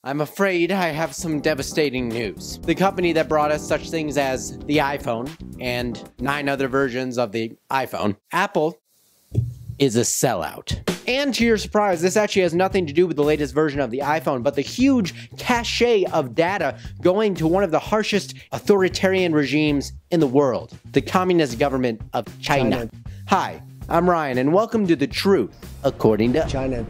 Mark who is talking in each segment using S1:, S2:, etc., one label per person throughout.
S1: I'm afraid I have some devastating news. The company that brought us such things as the iPhone and 9 other versions of the iPhone, Apple, is a sellout. And to your surprise, this actually has nothing to do with the latest version of the iPhone, but the huge cache of data going to one of the harshest authoritarian regimes in the world, the Communist government of China. Hi, I'm Ryan, and welcome to The Truth According to China.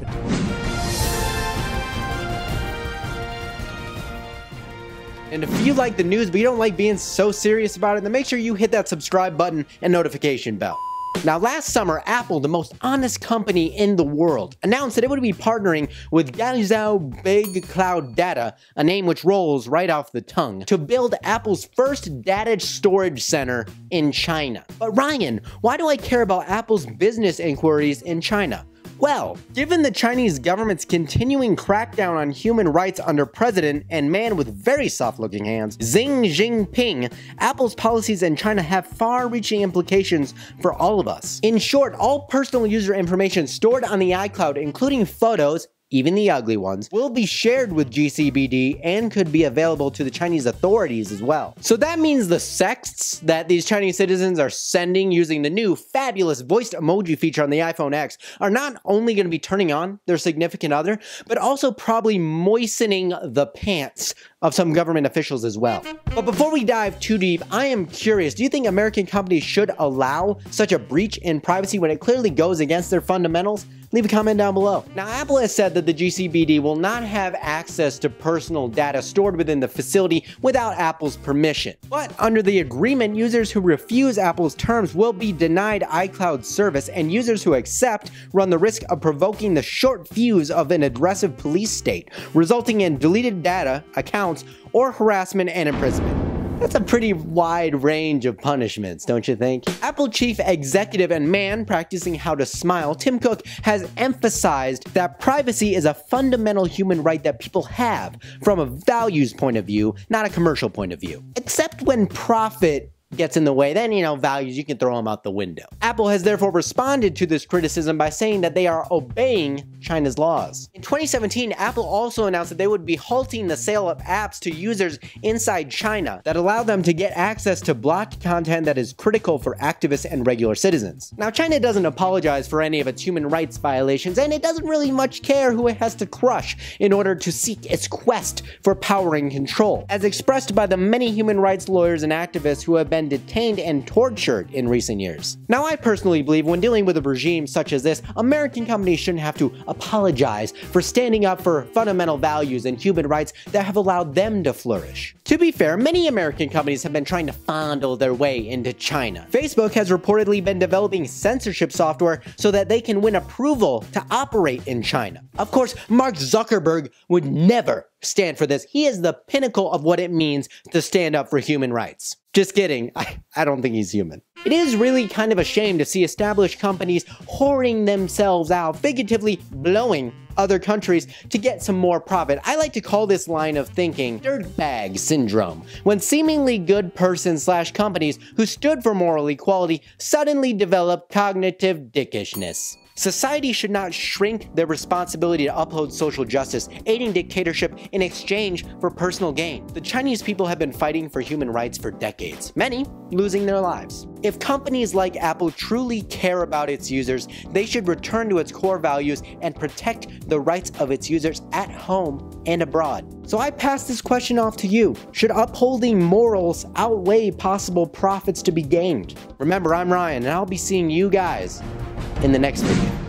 S1: And if you like the news but you don't like being so serious about it, then make sure you hit that subscribe button and notification bell. Now, last summer, Apple, the most honest company in the world, announced that it would be partnering with Guizhou-Cloud Big Data, a name which rolls right off the tongue, to build Apple's first data storage center in China. But Ryan, why do I care about Apple's business inquiries in China? Well, given the Chinese government's continuing crackdown on human rights under President and man with very soft-looking hands, Xi Jinping, Apple's policies in China have far-reaching implications for all of us. In short, all personal user information stored on the iCloud, including photos, even the ugly ones, will be shared with GCBD and could be available to the Chinese authorities as well. So that means the sexts that these Chinese citizens are sending using the new fabulous voiced emoji feature on the iPhone X are not only going to be turning on their significant other, but also probably moistening the pants of some government officials as well. But before we dive too deep, I am curious, do you think American companies should allow such a breach in privacy when it clearly goes against their fundamentals? Leave a comment down below. Now, Apple has said that the GCBD will not have access to personal data stored within the facility without Apple's permission. But under the agreement, users who refuse Apple's terms will be denied iCloud service, and users who accept run the risk of provoking the short fuse of an aggressive police state, resulting in deleted data, accounts, or harassment and imprisonment. That's a pretty wide range of punishments, don't you think? Apple chief executive and man practicing how to smile, Tim Cook, has emphasized that privacy is a fundamental human right that people have from a values point of view, not a commercial point of view. Except when profit gets in the way, then, values, you can throw them out the window. Apple has therefore responded to this criticism by saying that they are obeying China's laws. In 2017, Apple also announced that they would be halting the sale of apps to users inside China that allow them to get access to blocked content that is critical for activists and regular citizens. Now, China doesn't apologize for any of its human rights violations, and it doesn't really much care who it has to crush in order to seek its quest for power and control, as expressed by the many human rights lawyers and activists who have been detained and tortured in recent years. Now, I personally believe when dealing with a regime such as this, American companies shouldn't have to apologize for standing up for fundamental values and human rights that have allowed them to flourish. To be fair, many American companies have been trying to fondle their way into China. Facebook has reportedly been developing censorship software so that they can win approval to operate in China. Of course, Mark Zuckerberg would never stand for this. He is the pinnacle of what it means to stand up for human rights. Just kidding, I don't think he's human. It is really kind of a shame to see established companies whoring themselves out, figuratively blowing other countries to get some more profit. I like to call this line of thinking dirtbag syndrome, when seemingly good persons/companies who stood for moral equality suddenly develop cognitive dickishness. Society should not shrink their responsibility to uphold social justice, aiding dictatorship in exchange for personal gain. The Chinese people have been fighting for human rights for decades, many losing their lives. If companies like Apple truly care about its users, they should return to its core values and protect the rights of its users at home and abroad. So I pass this question off to you. Should upholding morals outweigh possible profits to be gained? Remember, I'm Ryan, and I'll be seeing you guys in the next video.